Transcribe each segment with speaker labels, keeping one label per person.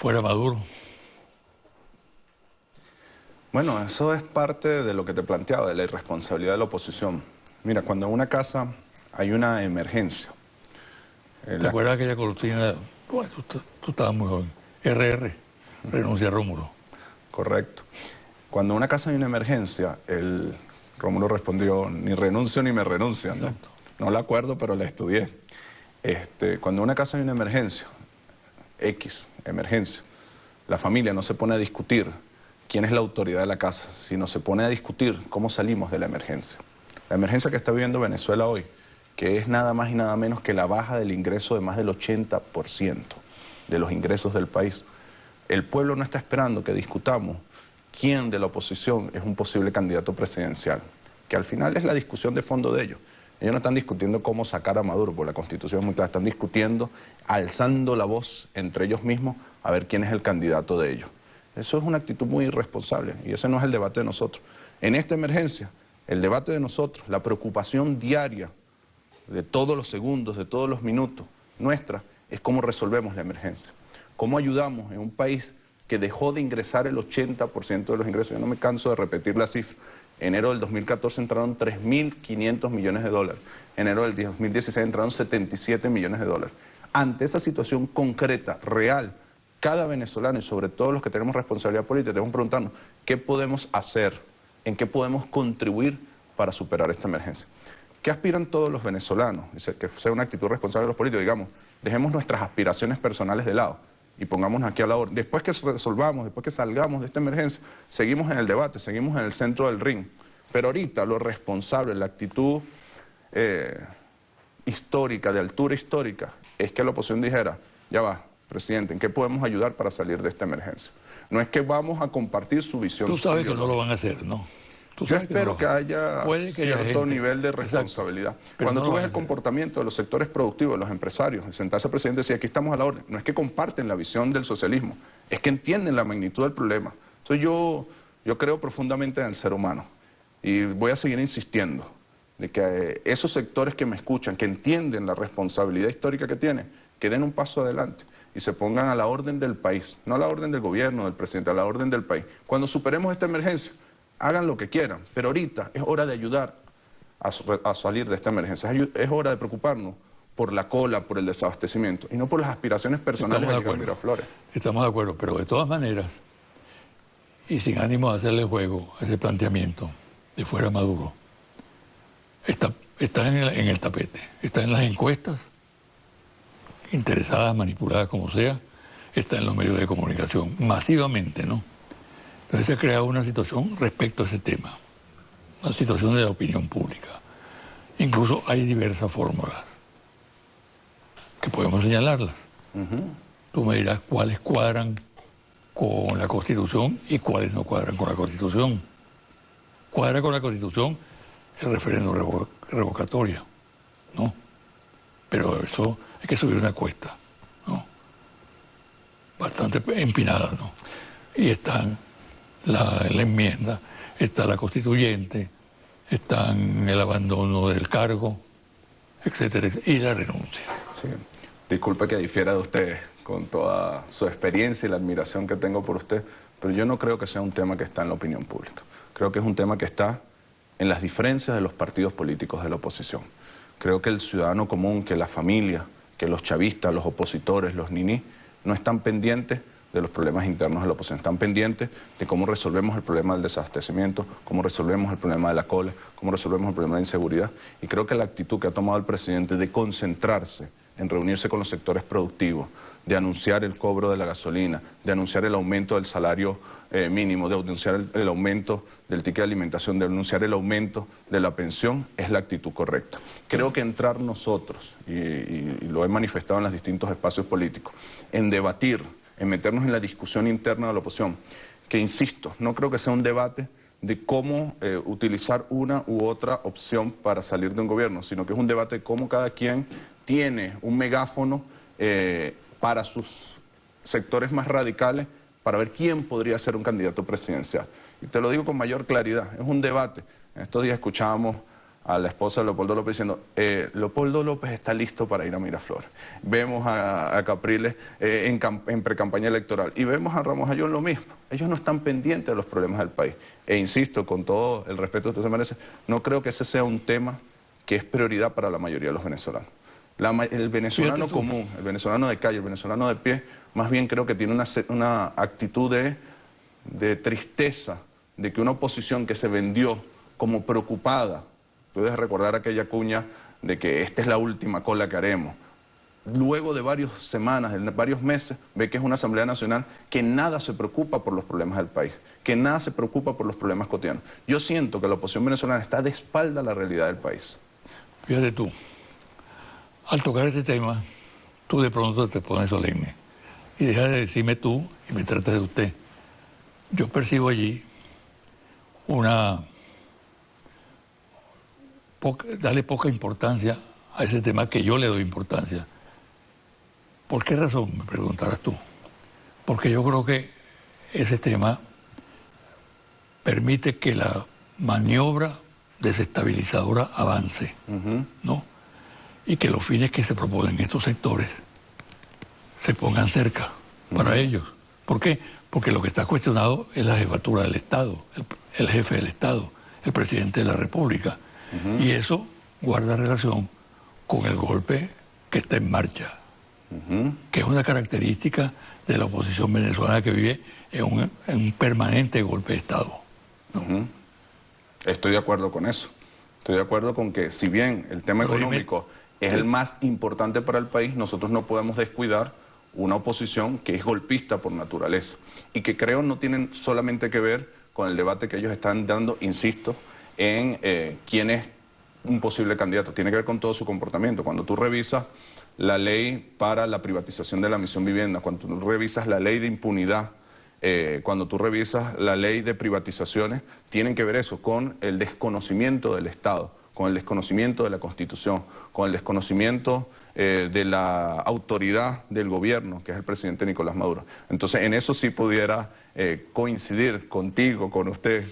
Speaker 1: fuera Maduro.
Speaker 2: Bueno, eso es parte de lo que te planteaba, de la irresponsabilidad de la oposición. Mira, cuando en una casa hay una emergencia...
Speaker 1: ¿Te acuerdas aquella cortina? Bueno, tú estabas muy joven. RR, renuncia a Rómulo.
Speaker 2: Correcto. Cuando en una casa hay una emergencia, Rómulo respondió, ni renuncio ni me renuncian, ¿no? No la acuerdo, pero la estudié. Cuando en una casa hay una emergencia, emergencia, la familia no se pone a discutir quién es la autoridad de la casa, sino se pone a discutir cómo salimos de la emergencia. La emergencia que está viviendo Venezuela hoy, que es nada más y nada menos que la baja del ingreso de más del 80% de los ingresos del país. El pueblo no está esperando que discutamos quién de la oposición es un posible candidato presidencial, que al final es la discusión de fondo de ellos. Ellos no están discutiendo cómo sacar a Maduro, porque la Constitución es muy clara, están discutiendo, alzando la voz entre ellos mismos a ver quién es el candidato de ellos. Eso es una actitud muy irresponsable y ese no es el debate de nosotros. En esta emergencia, el debate de nosotros, la preocupación diaria de todos los segundos, de todos los minutos nuestra, es cómo resolvemos la emergencia. Cómo ayudamos en un país que dejó de ingresar el 80% de los ingresos. Yo no me canso de repetir la cifra. Enero del 2014 entraron 3.500 millones de dólares. Enero del 2016 entraron 77 millones de dólares. Ante esa situación concreta, real, cada venezolano y sobre todo los que tenemos responsabilidad política debemos preguntarnos qué podemos hacer, en qué podemos contribuir para superar esta emergencia. ¿Qué aspiran todos los venezolanos? Que sea una actitud responsable de los políticos, digamos, dejemos nuestras aspiraciones personales de lado y pongámonos aquí a la orden. Después que resolvamos, después que salgamos de esta emergencia, seguimos en el debate, seguimos en el centro del ring. Pero ahorita lo responsable, la actitud histórica, de altura histórica, es que la oposición dijera, ya va, presidente, ¿en qué podemos ayudar para salir de esta emergencia? No es que vamos a compartir su visión.
Speaker 1: Tú sabes que no lo van a hacer, ¿no?
Speaker 2: Yo espero que haya cierto nivel de responsabilidad. Cuando tú ves el comportamiento de los sectores productivos, de los empresarios, el sentarse al presidente y decir, aquí estamos a la orden, no es que comparten la visión del socialismo, es que entienden la magnitud del problema. Entonces yo creo profundamente en el ser humano y voy a seguir insistiendo de que esos sectores que me escuchan, que entienden la responsabilidad histórica que tienen, que den un paso adelante y se pongan a la orden del país, no a la orden del gobierno, del presidente, a la orden del país. Cuando superemos esta emergencia, hagan lo que quieran, pero ahorita es hora de ayudar a salir de esta emergencia. Es hora de preocuparnos por la cola, por el desabastecimiento, y no por las aspiraciones personales de Miraflores.
Speaker 1: Estamos de acuerdo, pero de todas maneras, y sin ánimo de hacerle juego a ese planteamiento de fuera Maduro, está en el tapete, está en las encuestas, interesadas, manipuladas como sea, está en los medios de comunicación, masivamente, ¿no? Entonces se ha creado una situación respecto a ese tema, una situación de la opinión pública. Incluso hay diversas fórmulas que podemos señalarlas. Tú me dirás cuáles cuadran con la Constitución y cuáles no cuadran con la Constitución. Cuadra con la Constitución el referéndum revocatoria, ¿no? Pero eso hay que subir una cuesta, ¿no? Bastante empinada, ¿no? Y están la enmienda, está la constituyente, están el abandono del cargo, etcétera, y la renuncia.
Speaker 2: Sí. Disculpe que difiera de usted con toda su experiencia y la admiración que tengo por usted, pero yo no creo que sea un tema que está en la opinión pública. Creo que es un tema que está en las diferencias de los partidos políticos de la oposición. Creo que el ciudadano común, que la familia, que los chavistas, los opositores, los niní, no están pendientes de los problemas internos de la oposición, están pendientes de cómo resolvemos el problema del desabastecimiento, cómo resolvemos el problema de la cola, cómo resolvemos el problema de la inseguridad. Y creo que la actitud que ha tomado el presidente de concentrarse en reunirse con los sectores productivos, de anunciar el cobro de la gasolina, de anunciar el aumento del salario mínimo, de anunciar el aumento del ticket de alimentación, de anunciar el aumento de la pensión, es la actitud correcta. Creo que entrar nosotros, y lo he manifestado en los distintos espacios políticos, en debatir, en meternos en la discusión interna de la oposición, que insisto, no creo que sea un debate de cómo utilizar una u otra opción para salir de un gobierno, sino que es un debate de cómo cada quien tiene un megáfono para sus sectores más radicales, para ver quién podría ser un candidato presidencial. Y te lo digo con mayor claridad, es un debate. En estos días escuchábamos a la esposa de Leopoldo López diciendo, Leopoldo López está listo para ir a Miraflores. Vemos a Capriles en precampaña electoral y vemos a Ramos Ayón lo mismo. Ellos no están pendientes de los problemas del país. E insisto, con todo el respeto que usted se merece, no creo que ese sea un tema que es prioridad para la mayoría de los venezolanos. El venezolano común, el venezolano de calle, el venezolano de pie, más bien creo que tiene una actitud de tristeza, de que una oposición que se vendió como preocupada, puedes recordar aquella cuña de que esta es la última cola que haremos, luego de varias semanas, de varios meses, ve que es una Asamblea Nacional que nada se preocupa por los problemas del país, que nada se preocupa por los problemas cotidianos. Yo siento que la oposición venezolana está de espalda a la realidad del país.
Speaker 1: Fíjate tú, al tocar este tema, tú de pronto te pones solemne y dejas de decirme tú y me tratas de usted. Yo percibo allí darle poca importancia a ese tema que yo le doy importancia. ¿Por qué razón? Me preguntarás tú. Porque yo creo que ese tema permite que la maniobra desestabilizadora avance, ¿no? Y que los fines que se proponen en estos sectores se pongan cerca para ellos. ¿Por qué? Porque lo que está cuestionado es la jefatura del Estado, el jefe del Estado, el presidente de la República. Y eso guarda relación con el golpe que está en marcha, que es una característica de la oposición venezolana que vive en un permanente golpe de Estado, ¿no?
Speaker 2: Estoy de acuerdo con eso. Estoy de acuerdo con que si bien el tema económico es el más importante para el país, nosotros no podemos descuidar una oposición que es golpista por naturaleza y que creo no tienen solamente que ver con el debate que ellos están dando, insisto, en quién es un posible candidato. Tiene que ver con todo su comportamiento. Cuando tú revisas la ley para la privatización de la misión vivienda, cuando tú revisas la ley de impunidad, cuando tú revisas la ley de privatizaciones, tienen que ver eso con el desconocimiento del Estado, con el desconocimiento de la Constitución, con el desconocimiento de la autoridad del gobierno, que es el presidente Nicolás Maduro. Entonces, en eso sí pudiera coincidir contigo, con usted,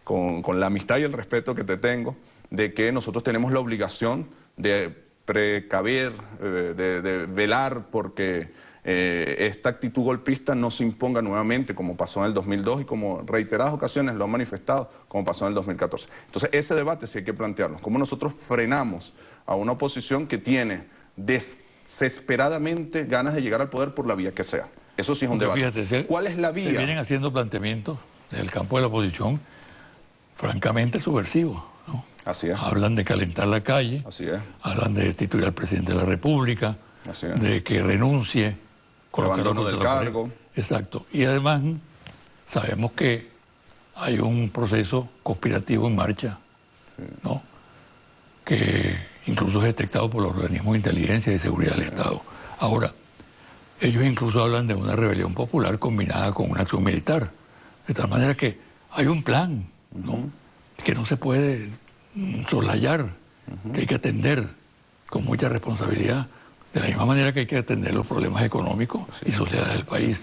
Speaker 2: con la amistad y el respeto que te tengo, de que nosotros tenemos la obligación de precaver, de velar porque esta actitud golpista no se imponga nuevamente, como pasó en el 2002 y como reiteradas ocasiones lo han manifestado, como pasó en el 2014. Entonces, ese debate sí hay que plantearlo. ¿Cómo nosotros frenamos a una oposición que tiene desesperadamente ganas de llegar al poder por la vía que sea? Eso sí es un debate.
Speaker 1: Fíjate,
Speaker 2: ¿cuál es la vía?
Speaker 1: Se vienen haciendo planteamientos del campo de la oposición francamente subversivos, ¿no?
Speaker 2: Así es.
Speaker 1: Hablan de calentar la calle,
Speaker 2: Así es.
Speaker 1: hablan de destituir al presidente de la República,
Speaker 2: Así es.
Speaker 1: de que renuncie,
Speaker 2: con abandono del cargo.
Speaker 1: Exacto. Y además sabemos que hay un proceso conspirativo en marcha, ¿no? Que incluso es detectado por los organismos de inteligencia y de seguridad del Estado. Ahora, ellos incluso hablan de una rebelión popular combinada con una acción militar. De tal manera que hay un plan, ¿no? Que no se puede soslayar, que hay que atender con mucha responsabilidad, de la misma manera que hay que atender los problemas económicos y sociales del país.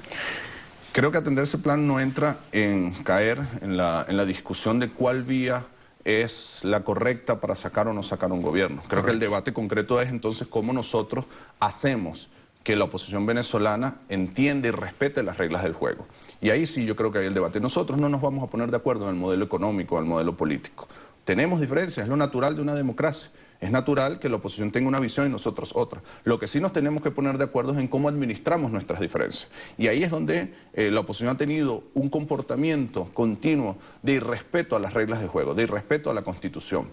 Speaker 2: Creo que atender ese plan no entra en caer en la discusión de cuál vía es la correcta para sacar o no sacar un gobierno. Creo que el debate concreto es entonces cómo nosotros hacemos que la oposición venezolana entienda y respete las reglas del juego. Y ahí sí yo creo que hay el debate. Nosotros no nos vamos a poner de acuerdo en el modelo económico, en el modelo político. Tenemos diferencias, es lo natural de una democracia. Es natural que la oposición tenga una visión y nosotros otra. Lo que sí nos tenemos que poner de acuerdo es en cómo administramos nuestras diferencias. Y ahí es donde la oposición ha tenido un comportamiento continuo de irrespeto a las reglas de juego, de irrespeto a la Constitución.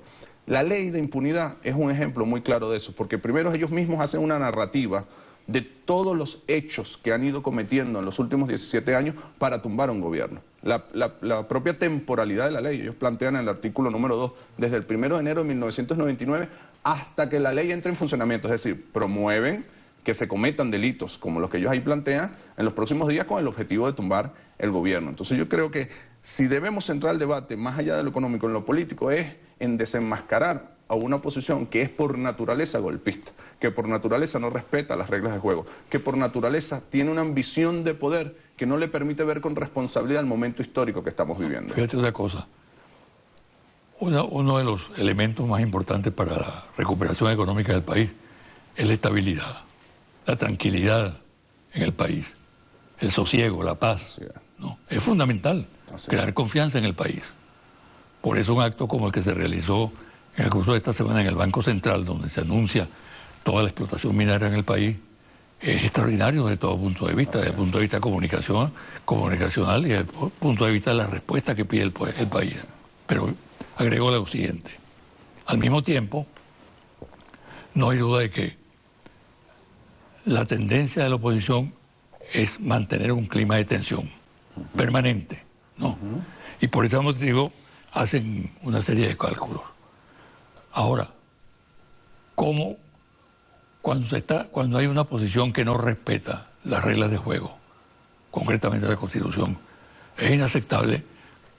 Speaker 2: La ley de impunidad es un ejemplo muy claro de eso, porque primero ellos mismos hacen una narrativa de todos los hechos que han ido cometiendo en los últimos 17 años para tumbar a un gobierno. La propia temporalidad de la ley, ellos plantean en el artículo número 2, desde el 1 de enero de 1999 hasta que la ley entre en funcionamiento, es decir, promueven que se cometan delitos como los que ellos ahí plantean en los próximos días con el objetivo de tumbar el gobierno. Entonces yo creo que si debemos centrar el debate más allá de lo económico en lo político es en desenmascarar a una oposición que es por naturaleza golpista, que por naturaleza no respeta las reglas de juego, que por naturaleza tiene una ambición de poder que no le permite ver con responsabilidad el momento histórico que estamos viviendo.
Speaker 1: Fíjate una cosa, uno de los elementos más importantes para la recuperación económica del país es la estabilidad, la tranquilidad en el país, el sosiego, la paz, ¿no? Es fundamental crear confianza en el país. Por eso un acto como el que se realizó en el curso de esta semana en el Banco Central, donde se anuncia toda la explotación minera en el país, es extraordinario desde todo punto de vista, desde el punto de vista comunicacional y desde el punto de vista de la respuesta que pide el país. Pero agrego lo siguiente: al mismo tiempo, no hay duda de que la tendencia de la oposición es mantener un clima de tensión permanente, ¿no? Y por ese motivo hacen una serie de cálculos. Ahora, ¿cómo cuando hay una oposición que no respeta las reglas de juego, concretamente la Constitución, es inaceptable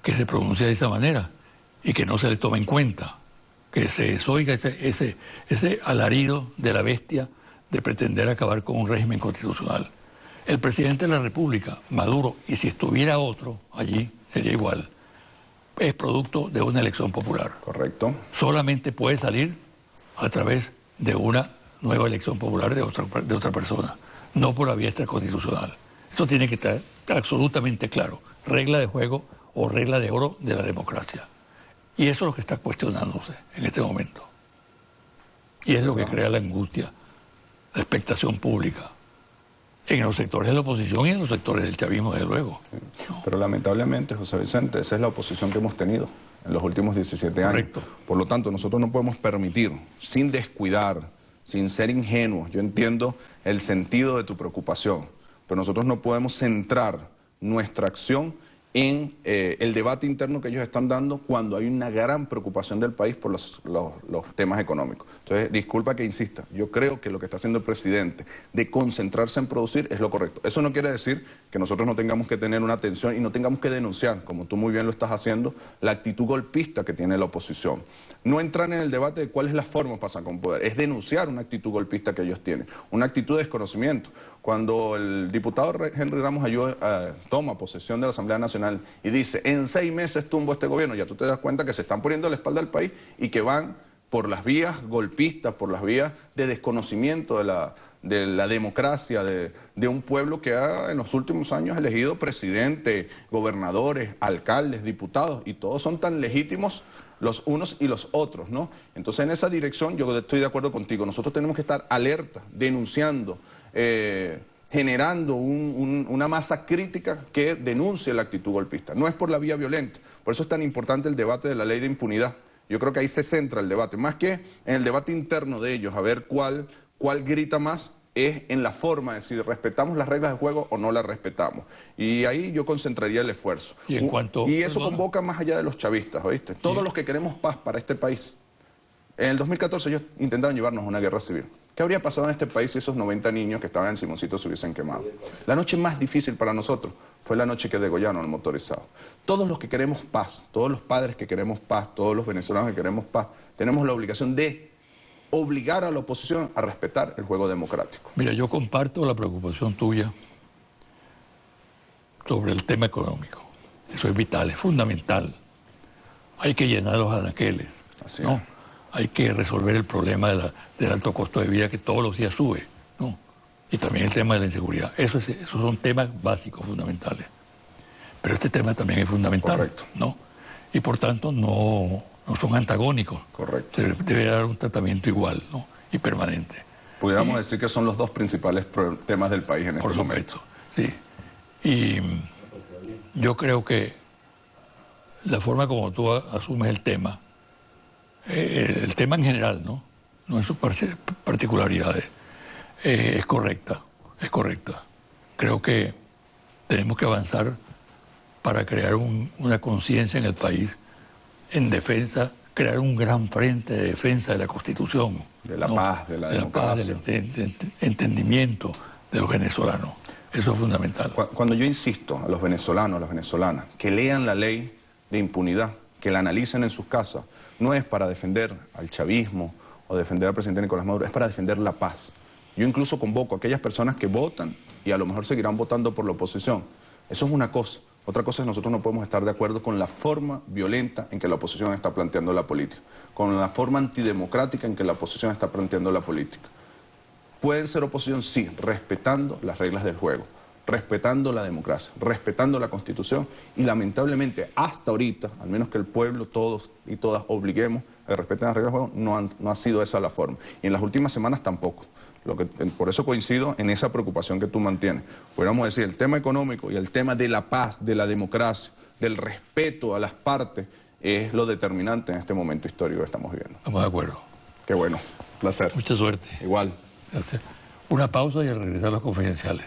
Speaker 1: que se pronuncie de esa manera y que no se le tome en cuenta, que se desoiga ese alarido de la bestia de pretender acabar con un régimen constitucional? El presidente de la República, Maduro, y si estuviera otro allí, sería igual, es producto de una elección popular.
Speaker 2: Correcto.
Speaker 1: Solamente puede salir a través de una nueva elección popular de otra persona, no por la vía extraconstitucional. Eso tiene que estar absolutamente claro. Regla de juego o regla de oro de la democracia. Y eso es lo que está cuestionándose en este momento. Y es lo que crea la angustia, la expectación pública, en los sectores de la oposición y en los sectores del chavismo, desde luego.
Speaker 2: ¿No? Pero lamentablemente, José Vicente, esa es la oposición que hemos tenido en los últimos 17 años.
Speaker 1: Correcto.
Speaker 2: Por lo tanto, nosotros no podemos permitir, sin descuidar, sin ser ingenuos, yo entiendo el sentido de tu preocupación, pero nosotros no podemos centrar nuestra acción en el debate interno que ellos están dando cuando hay una gran preocupación del país por los temas económicos. Entonces, disculpa que insista, yo creo que lo que está haciendo el presidente de concentrarse en producir es lo correcto. Eso no quiere decir que nosotros no tengamos que tener una atención y no tengamos que denunciar, como tú muy bien lo estás haciendo, la actitud golpista que tiene la oposición. No entrar en el debate de cuál es la forma para sacar un poder, es denunciar una actitud golpista que ellos tienen, una actitud de desconocimiento. Cuando el diputado Henry Ramos Ayuda toma posesión de la Asamblea Nacional y dice, en 6 meses tumbo este gobierno, ya tú te das cuenta que se están poniendo a la espalda del país y que van por las vías golpistas, por las vías de desconocimiento de la democracia, de un pueblo que ha en los últimos años elegido presidente, gobernadores, alcaldes, diputados, y todos son tan legítimos los unos y los otros, ¿no? Entonces, en esa dirección yo estoy de acuerdo contigo. Nosotros tenemos que estar alerta, denunciando, generando una masa crítica que denuncie la actitud golpista. No es por la vía violenta. Por eso es tan importante el debate de la ley de impunidad. Yo creo que ahí se centra el debate, más que en el debate interno de ellos, a ver cuál grita más, es en la forma de si respetamos las reglas de juego o no las respetamos. Y ahí yo concentraría el esfuerzo. Y eso convoca más allá de los chavistas, ¿oíste? Todos los que queremos paz para este país. En el 2014 ellos intentaron llevarnos a una guerra civil. ¿Qué habría pasado en este país si esos 90 niños que estaban en Simoncito se hubiesen quemado? La noche más difícil para nosotros fue la noche que degollaron al motorizado. Todos los que queremos paz, todos los padres que queremos paz, todos los venezolanos que queremos paz, tenemos la obligación de obligar a la oposición a respetar el juego democrático.
Speaker 1: Mira, yo comparto la preocupación tuya sobre el tema económico. Eso es vital, es fundamental. Hay que llenar los anaqueles, ¿no? Hay que resolver el problema del alto costo de vida que todos los días sube, ¿no? Y también el tema de la inseguridad. Esos son temas básicos, fundamentales. Pero este tema también es fundamental.
Speaker 2: Correcto.
Speaker 1: ¿No? Y por tanto no son antagónicos.
Speaker 2: Correcto.
Speaker 1: Se debe dar un tratamiento igual, ¿no? Y permanente.
Speaker 2: Pudiéramos decir que son los dos principales temas del país en este momento.
Speaker 1: Sí. Y yo creo que la forma como tú asumes el tema en general, ¿no? No en sus particularidades, es correcta. Creo que tenemos que avanzar para crear una conciencia en el país en defensa, crear un gran frente de defensa de la Constitución.
Speaker 2: De la paz, de la democracia.
Speaker 1: Paz, del entendimiento de los venezolanos. Eso es fundamental.
Speaker 2: Cuando yo insisto a los venezolanos, a las venezolanas, que lean la ley de impunidad, que la analicen en sus casas, no es para defender al chavismo o defender al presidente Nicolás Maduro, es para defender la paz. Yo incluso convoco a aquellas personas que votan y a lo mejor seguirán votando por la oposición. Eso es una cosa, Otra cosa es nosotros no podemos estar de acuerdo con la forma violenta en que la oposición está planteando la política, con la forma antidemocrática en que la oposición está planteando la política. Pueden ser oposición, sí, respetando las reglas del juego, respetando la democracia, respetando la Constitución y lamentablemente hasta ahorita, al menos que el pueblo, todos y todas obliguemos a que respeten las reglas del juego, no ha sido esa la forma. Y en las últimas semanas tampoco. Por eso coincido en esa preocupación que tú mantienes. Podríamos decir, el tema económico y el tema de la paz, de la democracia, del respeto a las partes, es lo determinante en este momento histórico que estamos viviendo.
Speaker 1: Estamos de acuerdo.
Speaker 2: Qué bueno, placer.
Speaker 1: Mucha suerte.
Speaker 2: Igual.
Speaker 1: Gracias. Una pausa y al regresar los confidenciales.